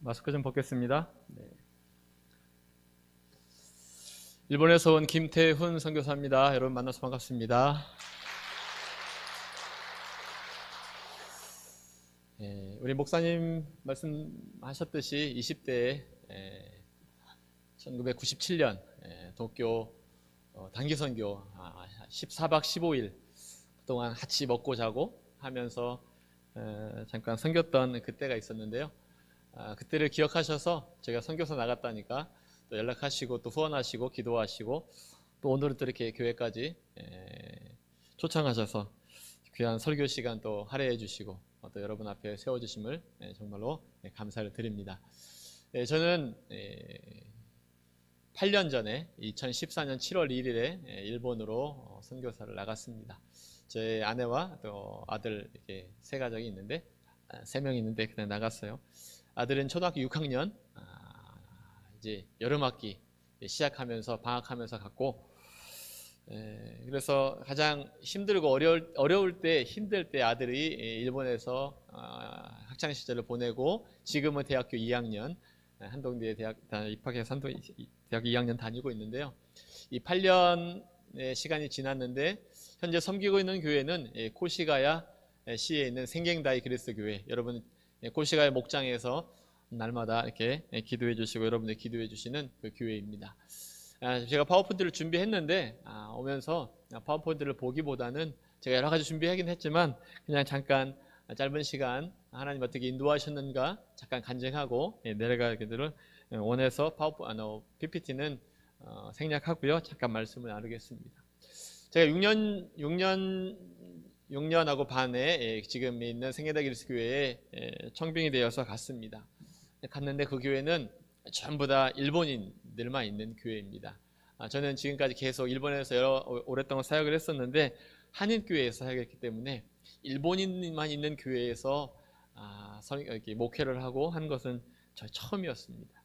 마스크 좀 벗겠습니다. 네. 일본에서 온 김태훈 선교사입니다. 여러분 만나서 반갑습니다. 우리 목사님 말씀하셨듯이 20대에 1997년 도쿄 단기 선교 14박 15일 동안 같이 먹고 자고 하면서 잠깐 섬겼던 그때가 있었는데요. 그때를 기억하셔서 제가 선교사 나갔다니까 또 연락하시고 또 후원하시고 기도하시고 또 오늘은 또 이렇게 교회까지 초청하셔서 귀한 설교 시간 또 할애해 주시고 또 여러분 앞에 세워주심을 정말로 감사를 드립니다. 저는 8년 전에 2014년 7월 1일에 일본으로 선교사를 나갔습니다. 제 아내와 또 아들 이렇게 세 가족이 있는데 3명이 있는데 그냥 나갔어요. 아들은 초등학교 6학년 이제 여름학기 시작하면서 방학하면서 갔고, 그래서 가장 힘들고 어려울 때 힘들 때 아들이 일본에서 학창 시절을 보내고 지금은 대학교 2학년 한동대에 입학해서 대학교 2학년 다니고 있는데요. 이 8년의 시간이 지났는데 현재 섬기고 있는 교회는 코시가야 시에 있는 생갱다이 그리스도 교회. 여러분 코시가야 목장에서 날마다 이렇게 기도해 주시고 여러분들 기도해 주시는 그 교회입니다. 제가 파워포인트를 준비했는데 오면서 파워포인트를 보기보다는 제가 여러 가지 준비하긴 했지만 그냥 잠깐 짧은 시간 하나님 어떻게 인도하셨는가 잠깐 간증하고 내려가기를 원해서 PPT는 생략하고요. 잠깐 말씀을 나누겠습니다. 제가 6년하고 반에 지금 있는 생애다 그리스도 교회에 청빙이 되어서 갔습니다. 갔는데 그 교회는 전부 다 일본인들만 있는 교회입니다. 저는 지금까지 계속 일본에서 오랫동안 사역을 했었는데 한인교회에서 사역했기 때문에 일본인만 있는 교회에서 목회를 하고 한 것은 저희 처음이었습니다.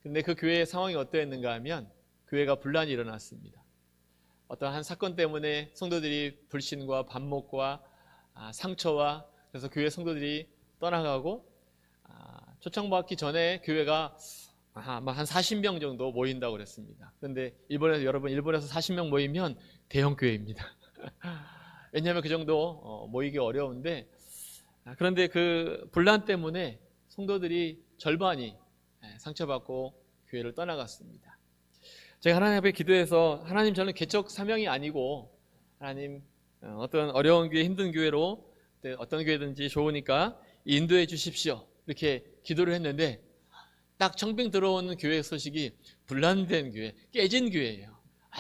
근데 그 교회의 상황이 어떠했는가 하면 교회가 분란이 일어났습니다. 어떤 한 사건 때문에 성도들이 불신과 반목과 상처와 그래서 교회 성도들이 떠나가고 초청받기 전에 교회가 한 40명 정도 모인다고 그랬습니다. 그런데 일본에서 40명 모이면 대형 교회입니다. 왜냐하면 그 정도 모이기 어려운데 그런데 그 분란 때문에 성도들이 절반이 상처받고 교회를 떠나갔습니다. 제가 하나님 앞에 기도해서 하나님 저는 개척 사명이 아니고 하나님 어떤 어려운 교회 힘든 교회로 어떤 교회든지 좋으니까 인도해 주십시오 이렇게 기도를 했는데 딱 청빙 들어오는 교회 소식이 분란된 교회, 깨진 교회예요.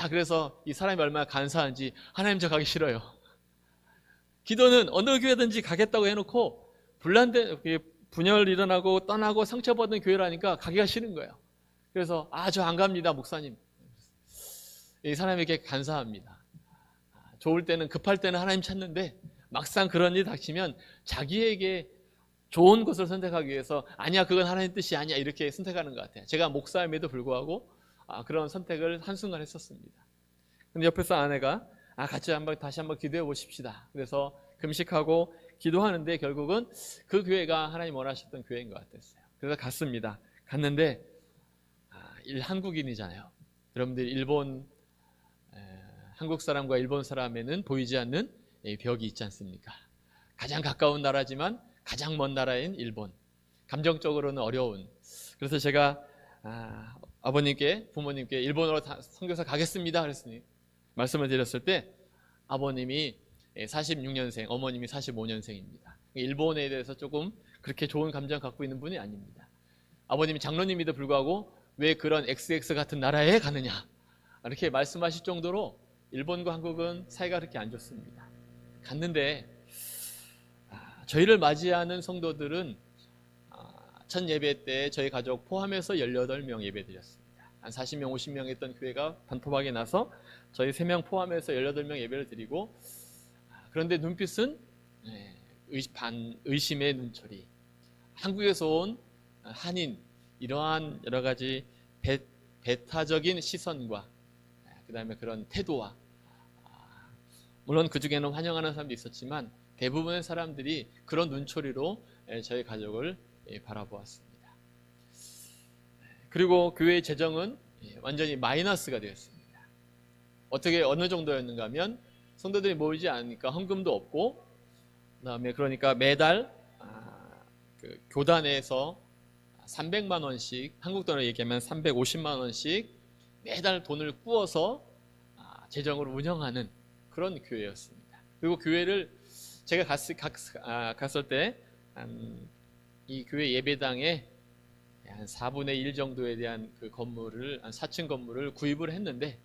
그래서 이 사람이 얼마나 간사한지 하나님 저 가기 싫어요. 기도는 어느 교회든지 가겠다고 해놓고 분열 일어나고 떠나고 상처받은 교회라니까 가기가 싫은 거예요. 그래서 저 안 갑니다 목사님. 이 사람에게 간사합니다. 좋을 때는 급할 때는 하나님 찾는데 막상 그런 일이 닥치면 자기에게 좋은 것을 선택하기 위해서 아니야 그건 하나님 뜻이 아니야 이렇게 선택하는 것 같아요. 제가 목사임에도 불구하고 그런 선택을 한순간 했었습니다. 근데 옆에서 아내가 같이 다시 한번 기도해 보십시다. 그래서 금식하고 기도하는데 결국은 그 교회가 하나님 원하셨던 교회인 것 같았어요. 그래서 갔습니다. 갔는데 한국인이잖아요. 여러분들 한국 사람과 일본 사람에는 보이지 않는 벽이 있지 않습니까? 가장 가까운 나라지만 가장 먼 나라인 일본. 감정적으로는 어려운. 그래서 제가 아버님께 부모님께 일본으로 선교사 가겠습니다 그랬으니 말씀을 드렸을 때 아버님이 46년생, 어머님이 45년생입니다. 일본에 대해서 조금 그렇게 좋은 감정 갖고 있는 분이 아닙니다. 아버님이 장로님에도 불구하고 왜 그런 XX 같은 나라에 가느냐 이렇게 말씀하실 정도로 일본과 한국은 사이가 그렇게 안 좋습니다. 갔는데 저희를 맞이하는 성도들은 첫 예배 때 저희 가족 포함해서 18명 예배 드렸습니다. 한 40명, 50명 했던 교회가 반토막이 나서 저희 3명 포함해서 18명 예배를 드리고 그런데 눈빛은 의심의 눈초리. 한국에서 온 한인 이러한 여러 가지 배타적인 시선과 그 다음에 그런 태도와 물론 그 중에는 환영하는 사람도 있었지만 대부분의 사람들이 그런 눈초리로 저희 가족을 바라보았습니다. 그리고 교회의 재정은 완전히 마이너스가 되었습니다. 어떻게 어느 정도였는가 하면 성도들이 모이지 않으니까 헌금도 없고, 그다음에 그러니까 매달 그 교단에서 300만 원씩, 한국 돈으로 얘기하면 350만 원씩 매달 돈을 꾸어서 재정을 운영하는 그런 교회였습니다. 그리고 교회를 제가 갔을 때 이 교회 예배당에 한 4분의 1 정도에 대한 그 건물을, 한 4층 건물을 구입을 했는데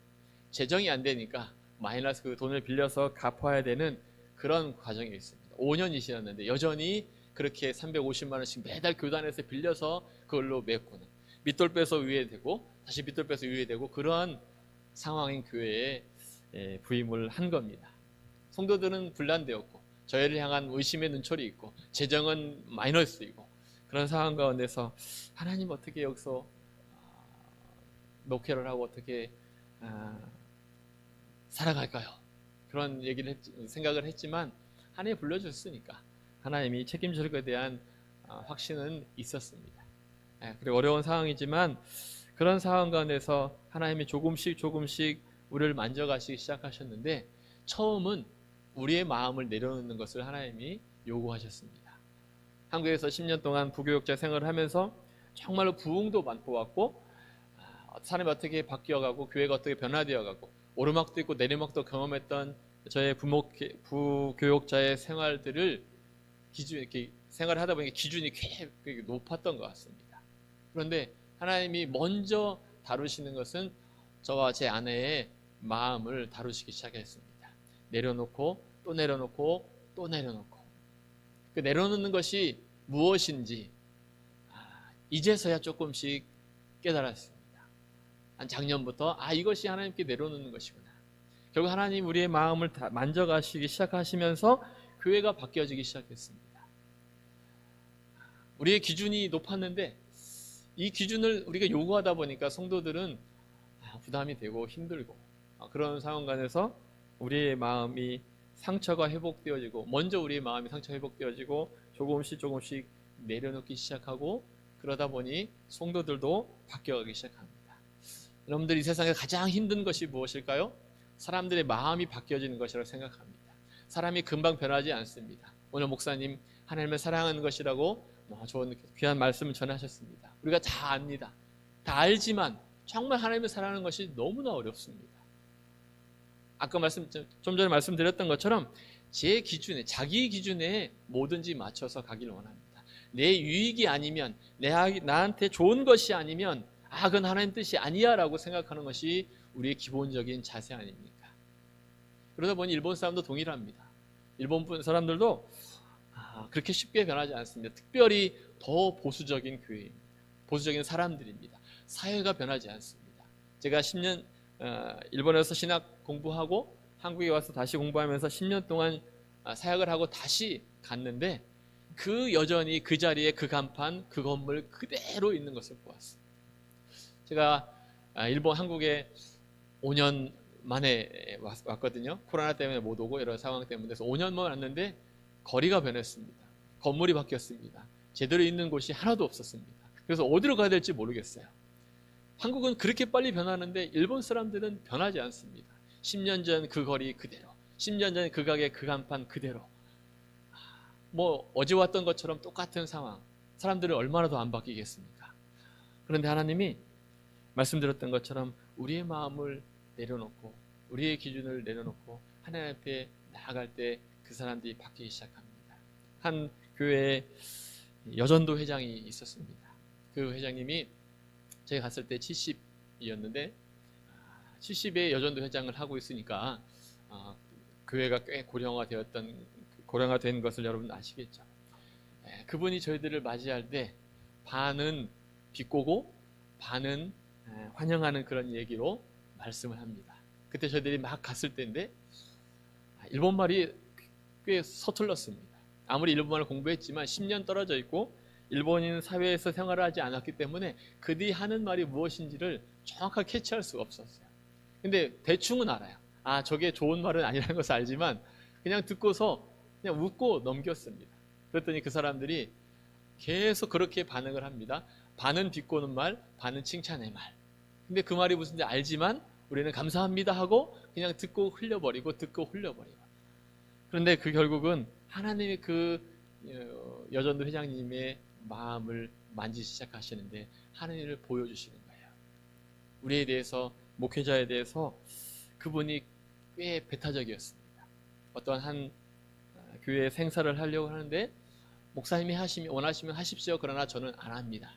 재정이 안 되니까 마이너스 그 돈을 빌려서 갚아야 되는 그런 과정이 있습니다. 5년이 지났는데 여전히 그렇게 350만 원씩 매달 교단에서 빌려서 그걸로 메꾸는, 밑돌 빼서 위에 대고 다시 밑돌 빼서 위에 대고 그러한 상황인 교회에 부임을 한 겁니다. 성도들은 분란되었고 저희를 향한 의심의 눈초리 있고 재정은 마이너스이고 그런 상황 가운데서 하나님 어떻게 여기서 목회를 하고 어떻게 살아갈까요? 그런 생각을 했지만 하나님이 불러줬으니까 하나님이 책임질 것에 대한 확신은 있었습니다. 그리고 어려운 상황이지만 그런 상황 가운데서 하나님이 조금씩 우리를 만져가시기 시작하셨는데, 처음은 우리의 마음을 내려놓는 것을 하나님이 요구하셨습니다. 한국에서 10년 동안 부교육자 생활을 하면서 정말로 부흥도 맛보았고 사람이 어떻게 바뀌어가고 교회가 어떻게 변화되어가고 오르막도 있고 내리막도 경험했던 저의 부교육자의 생활들을 이렇게 생활을 하다 보니까 기준이 꽤 높았던 것 같습니다. 그런데 하나님이 먼저 다루시는 것은 저와 제 아내의 마음을 다루시기 시작했습니다. 내려놓고 또 내려놓고 또 내려놓고, 그 내려놓는 것이 무엇인지 이제서야 조금씩 깨달았습니다. 한 작년부터 이것이 하나님께 내려놓는 것이구나. 결국 하나님 우리의 마음을 다 만져가시기 시작하시면서 교회가 바뀌어지기 시작했습니다. 우리의 기준이 높았는데 이 기준을 우리가 요구하다 보니까 성도들은 부담이 되고 힘들고 그런 상황 간에서 우리의 마음이 상처가 회복되어지고, 먼저 우리의 마음이 상처 회복되어지고 조금씩 내려놓기 시작하고, 그러다 보니 성도들도 바뀌어가기 시작합니다. 여러분들, 이 세상에 가장 힘든 것이 무엇일까요? 사람들의 마음이 바뀌어지는 것이라고 생각합니다. 사람이 금방 변하지 않습니다. 오늘 목사님 하나님을 사랑하는 것이라고 좋은 귀한 말씀을 전하셨습니다. 우리가 다 압니다. 다 알지만 정말 하나님을 사랑하는 것이 너무나 어렵습니다. 아까 좀 전에 말씀드렸던 것처럼 제 기준에, 자기 기준에 뭐든지 맞춰서 가기를 원합니다. 내 유익이 아니면, 나한테 좋은 것이 아니면 그건 하나님 뜻이 아니야 라고 생각하는 것이 우리의 기본적인 자세 아닙니까? 그러다 보니 일본 사람도 동일합니다. 일본 사람들도 그렇게 쉽게 변하지 않습니다. 특별히 더 보수적인 교회입니다. 보수적인 사람들입니다. 사회가 변하지 않습니다. 제가 10년 일본에서 신학 공부하고 한국에 와서 다시 공부하면서 10년 동안 사역을 하고 다시 갔는데 여전히 그 자리에 그 간판, 그 건물 그대로 있는 것을 보았습니다. 제가 한국에 5년 만에 왔거든요. 코로나 때문에 못 오고 여러 상황 때문에. 그래서 5년만 왔는데 거리가 변했습니다. 건물이 바뀌었습니다. 제대로 있는 곳이 하나도 없었습니다. 그래서 어디로 가야 될지 모르겠어요. 한국은 그렇게 빨리 변하는데 일본 사람들은 변하지 않습니다. 10년 전 그 거리 그대로, 10년 전 그 가게 그 간판 그대로, 어제 왔던 것처럼 똑같은 상황. 사람들은 얼마나 더 안 바뀌겠습니까? 그런데 하나님이 말씀드렸던 것처럼 우리의 마음을 내려놓고 우리의 기준을 내려놓고 하나님 앞에 나아갈 때 그 사람들이 바뀌기 시작합니다. 한 교회에 여전도 회장이 있었습니다. 그 회장님이 제가 갔을 때 70이었는데 70의 여전도 회장을 하고 있으니까 교회가 꽤 고령화된 것을 여러분 아시겠죠. 그분이 저희들을 맞이할 때 반은 비꼬고 반은 환영하는 그런 얘기로 말씀을 합니다. 그때 저희들이 막 갔을 때인데 일본말이 꽤 서툴렀습니다. 아무리 일본말을 공부했지만 10년 떨어져 있고 일본인 사회에서 생활을 하지 않았기 때문에 그들이 하는 말이 무엇인지를 정확하게 캐치할 수가 없었어요. 근데 대충은 알아요. 저게 좋은 말은 아니라는 것을 알지만 그냥 듣고서 그냥 웃고 넘겼습니다. 그랬더니 그 사람들이 계속 그렇게 반응을 합니다. 반은 비꼬는 말, 반은 칭찬의 말. 근데 그 말이 무슨지 알지만 우리는 감사합니다 하고 그냥 듣고 흘려버리고 듣고 흘려버리고. 그런데 그 결국은 하나님의 그 여전도 회장님의 마음을 만지기 시작하시는데 하나님을 보여주시는 거예요. 우리에 대해서, 목회자에 대해서 그분이 꽤 배타적이었습니다. 어떤 한 교회 생사를 하려고 하는데 목사님이 원하시면 하십시오. 그러나 저는 안 합니다.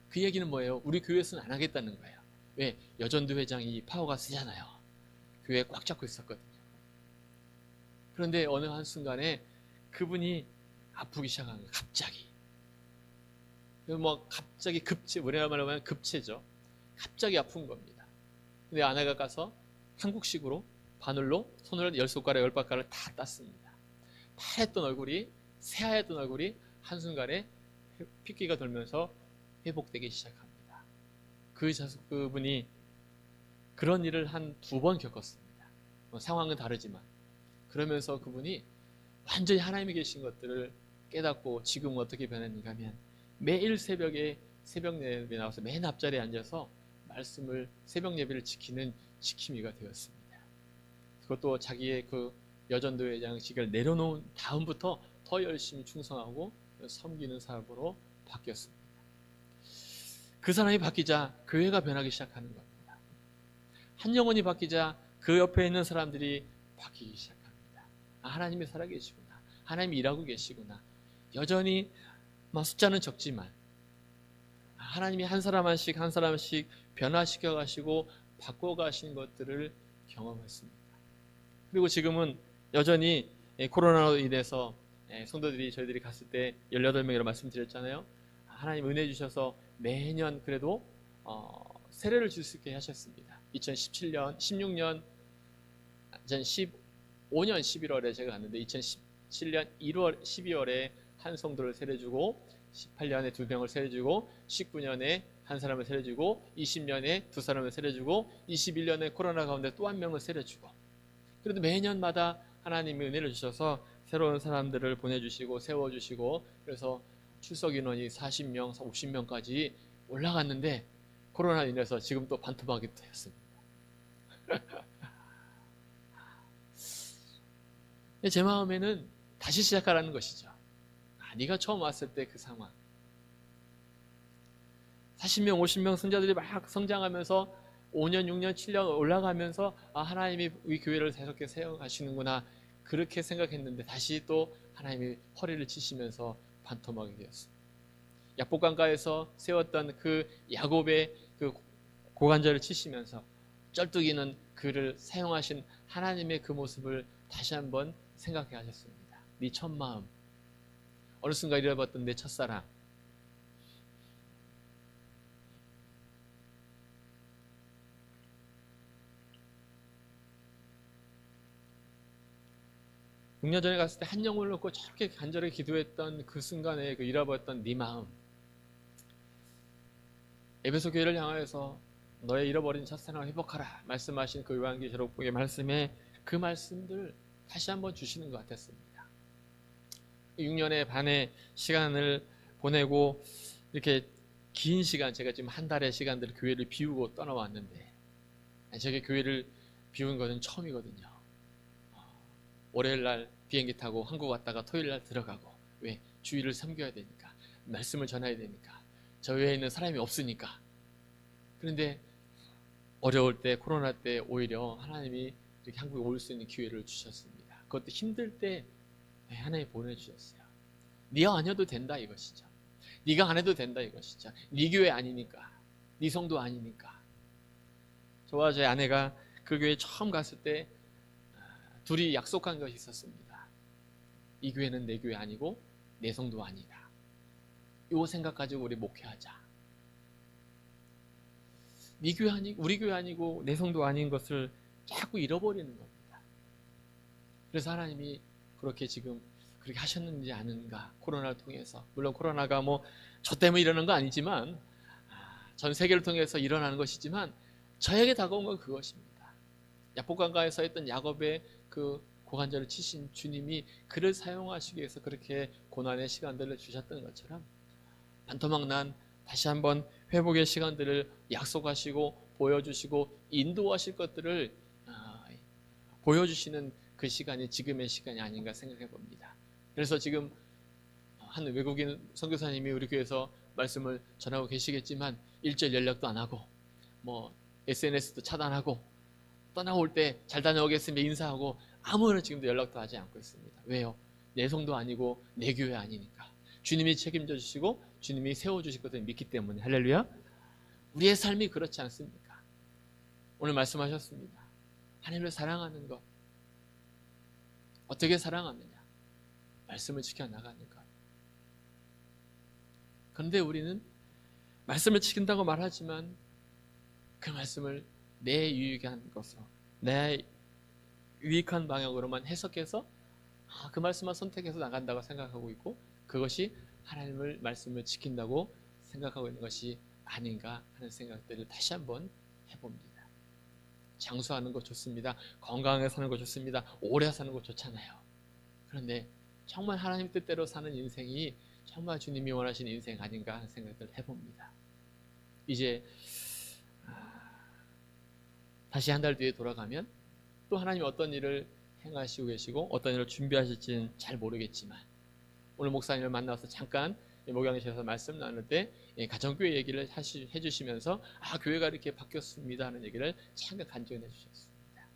그 얘기는 뭐예요? 우리 교회에서는 안 하겠다는 거예요. 왜? 여전도 회장이 파워가 세잖아요. 교회에 꽉 잡고 있었거든요. 그런데 어느 한순간에 그분이 아프기 시작한 거예요. 갑자기. 갑자기 급체, 우리나라 말로 하면 급체죠. 갑자기 아픈 겁니다. 근데 아내가 가서 한국식으로 바늘로 손을 10손가락 10발가락을 다 땄습니다. 파랬던 얼굴이, 새하얗던 얼굴이 한순간에 핏기가 돌면서 회복되기 시작합니다. 그분이 그런 일을 한 2번 겪었습니다. 상황은 다르지만. 그러면서 그분이 완전히 하나님이 계신 것들을 깨닫고 지금 어떻게 변했는가 하면 매일 새벽 예배에 나와서 맨 앞자리에 앉아서 말씀을, 새벽 예배를 지키는 지킴이가 되었습니다. 그것도 자기의 그 여전도 회장직을 내려놓은 다음부터 더 열심히 충성하고 섬기는 사람으로 바뀌었습니다. 그 사람이 바뀌자 교회가 변하기 시작하는 겁니다. 한 영혼이 바뀌자 그 옆에 있는 사람들이 바뀌기 시작합니다. 하나님이 살아계시구나. 하나님이 일하고 계시구나. 여전히 숫자는 적지만 하나님이 한 사람 한 사람씩 변화시켜 가시고 바꿔 가신 것들을 경험했습니다. 그리고 지금은 여전히 코로나로 인해서 성도들이 저희들이 갔을 때 18명이라고 말씀드렸잖아요. 하나님 은혜 주셔서 매년 그래도 세례를 줄 수 있게 하셨습니다. 2017년, 16년, 2015년 11월에 제가 갔는데 2017년 1월, 12월에 한 성도를 세례주고 18년에 2명을 세례주고 19년에 한 사람을 세례주고 20년에 2사람을 세례주고 21년에 코로나 가운데 또 1명을 세례주고 그래도 매년마다 하나님이 은혜를 주셔서 새로운 사람들을 보내주시고 세워주시고 그래서 출석 인원이 40명, 50명까지 올라갔는데 코로나로 인해서 지금 또 반토막이 되었습니다. 제 마음에는 다시 시작하라는 것이죠. 네가 처음 왔을 때 그 상황 40명, 50명 성자들이 막 성장하면서 5년, 6년, 7년 올라가면서 하나님이 우리 교회를 새롭게 세워가시는구나 그렇게 생각했는데 다시 또 하나님이 허리를 치시면서 반토막이 되었습니다. 약복강가에서 세웠던 그 야곱의 그 고관절을 치시면서 쩔뚝이는 그를 사용하신 하나님의 그 모습을 다시 한번 생각해 하셨습니다. 네 첫 마음, 어느 순간 잃어봤던 내 첫사랑, 6년 전에 갔을 때 한 영혼을 놓고 저렇게 간절히 기도했던 그 순간에 그 잃어버렸던 네 마음, 에베소 교회를 향하여서 너의 잃어버린 첫사랑을 회복하라 말씀하신 그 요한계시록의 말씀에 그 말씀들 다시 한번 주시는 것 같았습니다. 6년의 반의 시간을 보내고 이렇게 긴 시간, 제가 지금 한 달의 시간들을 교회를 비우고 떠나왔는데 제가 교회를 비운 것은 처음이거든요. 월요일 날 비행기 타고 한국 왔다가 토요일 날 들어가고, 왜? 주일을 섬겨야 되니까, 말씀을 전해야 되니까, 저 외에 있는 사람이 없으니까. 그런데 어려울 때, 코로나 때 오히려 하나님이 이렇게 한국에 올 수 있는 기회를 주셨습니다. 그것도 힘들 때 하나님이 보내주셨어요. 네가 아니어도 된다 이것이죠. 네가 안 해도 된다 이것이죠. 네 교회 아니니까, 네 성도 아니니까. 저와 제 아내가 그 교회에 처음 갔을 때 둘이 약속한 것이 있었습니다. 이 교회는 내 교회 아니고 내 성도 아니다. 이 생각 가지고 우리 목회하자. 네 교회 아니고 우리 교회 아니고 내 성도 아닌 것을 자꾸 잃어버리는 겁니다. 그래서 하나님이 그렇게 지금 그렇게 하셨는지 아는가, 코로나를 통해서. 물론 코로나가 뭐 저 때문에 일어나는 거 아니지만 전 세계를 통해서 일어나는 것이지만 저에게 다가온 건 그것입니다. 약복강가에서 했던 야곱의 그 고관절을 치신 주님이 그를 사용하시기 위해서 그렇게 고난의 시간들을 주셨던 것처럼 반토막 난 다시 한번 회복의 시간들을 약속하시고 보여주시고 인도하실 것들을 보여주시는 그 시간이 지금의 시간이 아닌가 생각해 봅니다. 그래서 지금 한 외국인 선교사님이 우리 교회에서 말씀을 전하고 계시겠지만 일절 연락도 안 하고 SNS도 차단하고 떠나올 때 잘 다녀오겠습니다 인사하고 아무런 지금도 연락도 하지 않고 있습니다. 왜요? 내 성도 아니고 내 교회 아니니까. 주님이 책임져 주시고 주님이 세워주실 것을 믿기 때문에. 할렐루야. 우리의 삶이 그렇지 않습니까? 오늘 말씀하셨습니다. 하나님을 사랑하는 것. 어떻게 사랑하느냐? 말씀을 지켜나가는 것. 그런데 우리는 말씀을 지킨다고 말하지만 그 말씀을 내 유익한 것으로, 내 유익한 방향으로만 해석해서 그 말씀만 선택해서 나간다고 생각하고 있고, 그것이 하나님의 말씀을 지킨다고 생각하고 있는 것이 아닌가 하는 생각들을 다시 한번 해봅니다. 장수하는 거 좋습니다. 건강하게 사는 거 좋습니다. 오래 사는 거 좋잖아요. 그런데 정말 하나님 뜻대로 사는 인생이 정말 주님이 원하시는 인생 아닌가 하는 생각들을 해봅니다. 이제 다시 한 달 뒤에 돌아가면 또 하나님이 어떤 일을 행하시고 계시고 어떤 일을 준비하실지는 잘 모르겠지만, 오늘 목사님을 만나서 잠깐 목양실에서 말씀 나눌 때 가정교회 얘기를 해주시면서 교회가 이렇게 바뀌었습니다 하는 얘기를 잠깐 간증해 주셨습니다.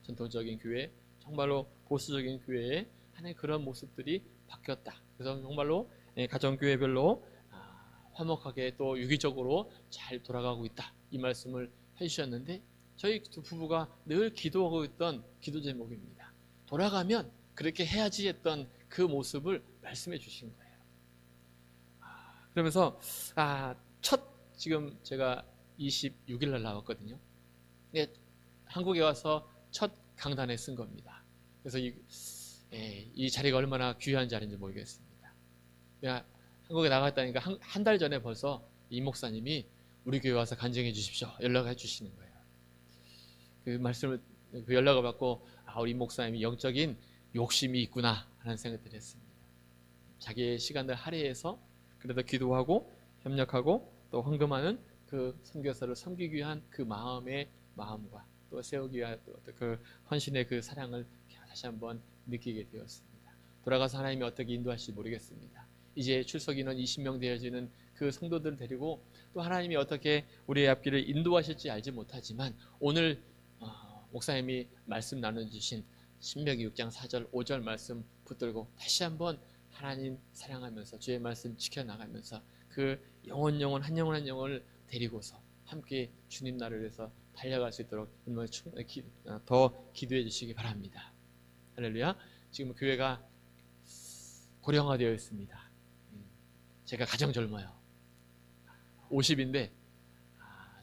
전통적인 교회, 정말로 보수적인 교회에 하나의 그런 모습들이 바뀌었다. 그래서 정말로 가정교회별로 화목하게 또 유기적으로 잘 돌아가고 있다, 이 말씀을 해주셨는데, 저희 두 부부가 늘 기도하고 있던 기도 제목입니다. 돌아가면 그렇게 해야지 했던 그 모습을 말씀해 주신 거예요. 그러면서 지금 제가 26일 날 나왔거든요. 한국에 와서 첫 강단에 쓴 겁니다. 그래서 이 자리가 얼마나 귀한 자리인지 모르겠습니다. 내가 한국에 나갔다니까 한 달 전에 벌써 이 목사님이 우리 교회 와서 간증해 주십시오 연락해 주시는 거예요. 그 연락을 받고 우리 목사님이 영적인 욕심이 있구나 하는 생각을 했습니다. 자기의 시간을 할애해서 그래도 기도하고 협력하고 또 헌금하는 그 선교사를 섬기기 위한 그 마음과 또 세우기 위한 그 헌신의 그 사랑을 다시 한번 느끼게 되었습니다. 돌아가서 하나님이 어떻게 인도하실지 모르겠습니다. 이제 출석 인원 20명 되어지는 그 성도들을 데리고 또 하나님이 어떻게 우리의 앞길을 인도하실지 알지 못하지만, 오늘 목사님이 말씀 나눠주신 신명기 6장 4절 5절 말씀 붙들고 다시 한번 하나님 사랑하면서 주의 말씀 지켜나가면서 그 한 영혼 한 영혼을 데리고서 함께 주님 나라를 위해서 달려갈 수 있도록 더 기도해 주시기 바랍니다. 할렐루야. 지금 교회가 고령화되어 있습니다. 제가 가장 젊어요. 50인데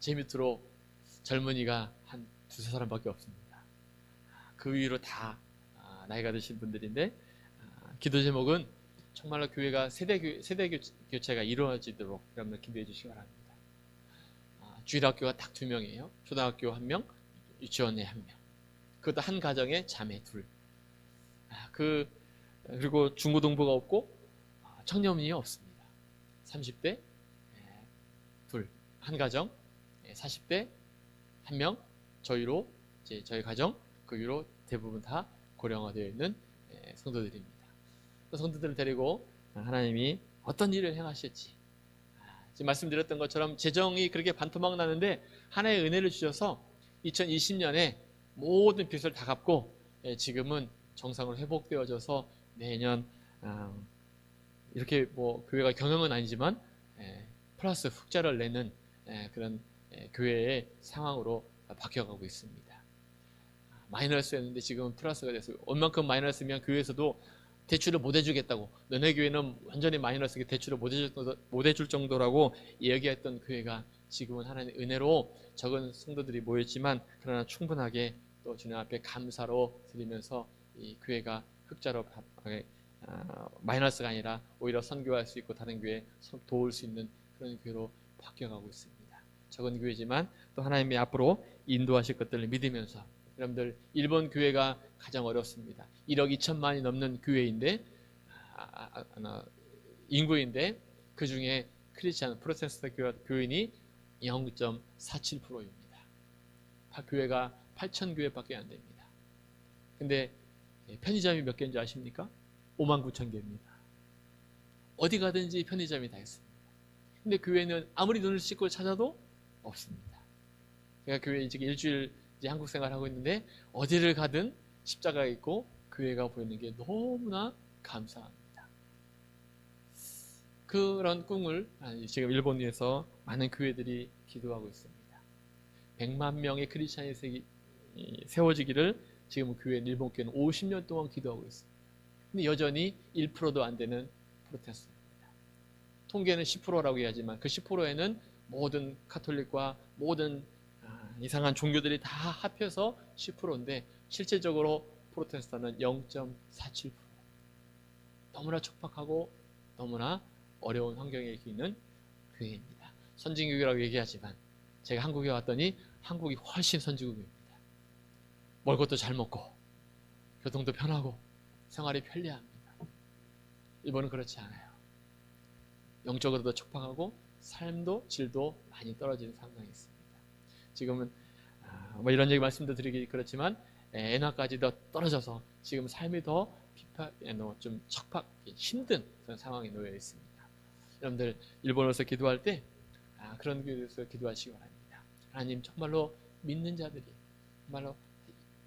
제 밑으로 젊은이가 한 두세 사람밖에 없습니다. 그 위로 다 나이가 드신 분들인데, 기도 제목은 정말로 교회가 세대 교체가 이루어지도록 여러분들 기도해 주시기 바랍니다. 주일학교가 딱 2명이에요. 초등학교 1명, 유치원에 1명. 그것도 한 가정에 자매 2. 그리고 중고등부가 없고 청년이 없습니다. 30대 2, 한 가정, 40대 1명, 저희로 저희 가정, 그 위로 대부분 다 고령화되어 있는 성도들입니다. 그 성도들을 데리고 하나님이 어떤 일을 행하실지, 지금 말씀드렸던 것처럼 재정이 그렇게 반토막 나는데 하나의 은혜를 주셔서 2020년에 모든 빚을 다 갚고 지금은 정상으로 회복되어져서 내년 이렇게 교회가 경영은 아니지만 플러스 흑자를 내는 그런 교회의 상황으로 바뀌어가고 있습니다. 마이너스였는데 지금은 플러스가 됐어요. 얼만큼 마이너스면 교회에서도 대출을 못 해주겠다고, 너네 교회는 완전히 마이너스게 대출을 못 해줄 정도라고 얘기했던 교회가 지금은 하나님의 은혜로 적은 성도들이 모였지만 그러나 충분하게 또 주님 앞에 감사로 드리면서 이 교회가 흑자로 마이너스가 아니라 오히려 선교할 수 있고 다른 교회에 도울 수 있는 그런 교회로 바뀌어가고 있습니다. 적은 교회지만 또 하나님이 앞으로 인도하실 것들을 믿으면서, 여러분들 일본 교회가 가장 어렵습니다. 1억 2천만이 넘는 교회인데 인구인데 그 중에 크리스찬 프로테스탄트 교인이 0.47%입니다. 교회가 8천 교회밖에 안 됩니다. 근데 편의점이 몇 개인지 아십니까? 5만 9천 개입니다. 어디 가든지 편의점이 다 있습니다. 근데 교회는 아무리 눈을 씻고 찾아도 없습니다. 제가 교회 지금 일주일 이제 한국 생활하고 있는데 어디를 가든 십자가가 있고 교회가 보이는 게 너무나 감사합니다. 그런 꿈을 지금 일본에서 많은 교회들이 기도하고 있습니다. 100만 명의 크리스찬이 세워지기를 지금 교회는 일본 교회는 50년 동안 기도하고 있습니다. 근데 여전히 1%도 안 되는 프로테스탄트입니다. 통계는 10%라고 얘기하지만 그 10%에는 모든 카톨릭과 모든 이상한 종교들이 다 합해서 10%인데 실질적으로 프로테스탄트는 0.47%. 너무나 촉박하고 너무나 어려운 환경에 있는 교회입니다. 선진국이라고 얘기하지만 제가 한국에 왔더니 한국이 훨씬 선진국입니다. 먹을 것도 잘 먹고 교통도 편하고 생활이 편리합니다. 일본은 그렇지 않아요. 영적으로도 촉박하고 삶도 질도 많이 떨어지는 상황이 있습니다. 지금은 뭐 이런 얘기 말씀도 드리기 그렇지만 엔화까지 더 떨어져서 지금 삶이 더 좀 척박 힘든 그런 상황에 놓여 있습니다. 여러분들 일본어에서 기도할 때 그런 교회에서 기도하시기 바랍니다. 하나님 정말로 믿는 자들이 정말로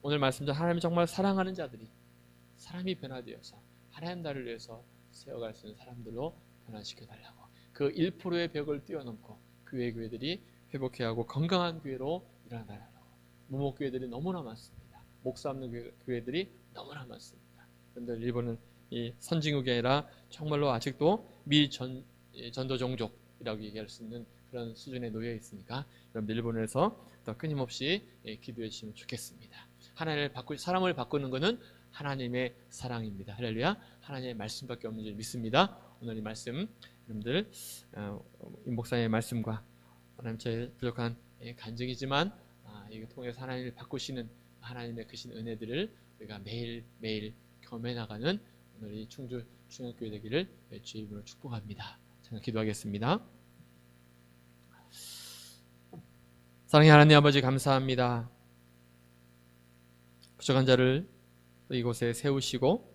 오늘 말씀드린 하나님 정말 사랑하는 자들이 사람이 변화되어서 하나님 나라를 위해서 세워갈 수 있는 사람들로 변화시켜달라고 그 1%의 벽을 뛰어넘고 교회들이 회복해하고 건강한 교회로 일어나달라고. 무목교회들이 너무나 많습니다. 목사 없는 교회들이 너무나 많습니다. 그런데 일본은 이 선진국이 아니라 정말로 아직도 전도 종족이라고 얘기할 수 있는 그런 수준에 놓여 있으니까 여러분들 일본에서 더 끊임없이 기도해 주시면 좋겠습니다. 사람을 바꾸는 것은 하나님의 사랑입니다. 할렐루야. 하나님의 말씀밖에 없는 줄 믿습니다. 오늘 이 말씀 여러분들 임 목사님의 말씀과 하나님 저의 부족한 간증이지만 이거 통해서 하나님을 바꾸시는 하나님의 크신 은혜들을 우리가 매일매일 경험해 나가는 오늘 이 충주 충영교회 되기를 주의 이름으로 축복합니다. 제가 기도하겠습니다. 사랑의 하나님 아버지 감사합니다. 부족한 자를 이곳에 세우시고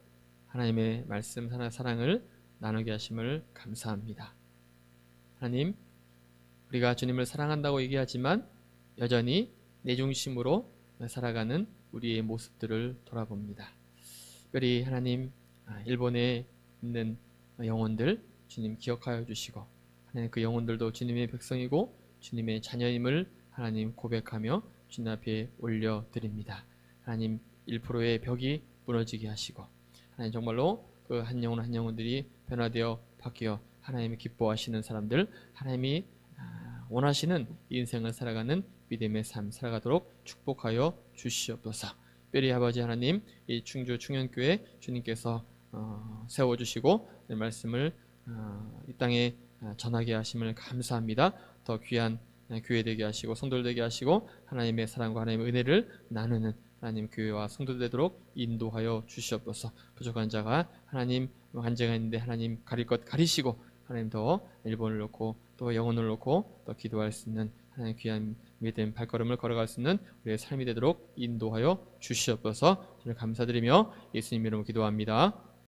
하나님의 말씀 사랑을 나누게 하심을 감사합니다. 하나님, 우리가 주님을 사랑한다고 얘기하지만 여전히 내 중심으로 살아가는 우리의 모습들을 돌아봅니다. 특별히 하나님, 일본에 있는 영혼들 주님 기억하여 주시고 하나님 그 영혼들도 주님의 백성이고 주님의 자녀임을 하나님 고백하며 주님 앞에 올려드립니다. 하나님 1%의 벽이 무너지게 하시고 하나님 정말로 그 한 영혼 한 영혼들이 변화되어 바뀌어 하나님이 기뻐하시는 사람들, 하나님이 원하시는 인생을 살아가는 믿음의 삶 살아가도록 축복하여 주시옵소서. 특별히 아버지 하나님, 이 충주 충현교회 주님께서 세워주시고 말씀을 이 땅에 전하게 하심을 감사합니다. 더 귀한 교회 되게 하시고 성도들 되게 하시고 하나님의 사랑과 하나님의 은혜를 나누는 하나님 교회와 성도 되도록 인도하여 주시옵소서. 부족한 자가 하나님 한제가 있는데 하나님 가릴 것 가리시고 하나님 더 일본을 놓고 또 영혼을 놓고 더 기도할 수 있는 하나님 귀한 믿음 발걸음을 걸어갈 수 있는 우리의 삶이 되도록 인도하여 주시옵소서. 저는 감사드리며 예수님 이름으로 기도합니다.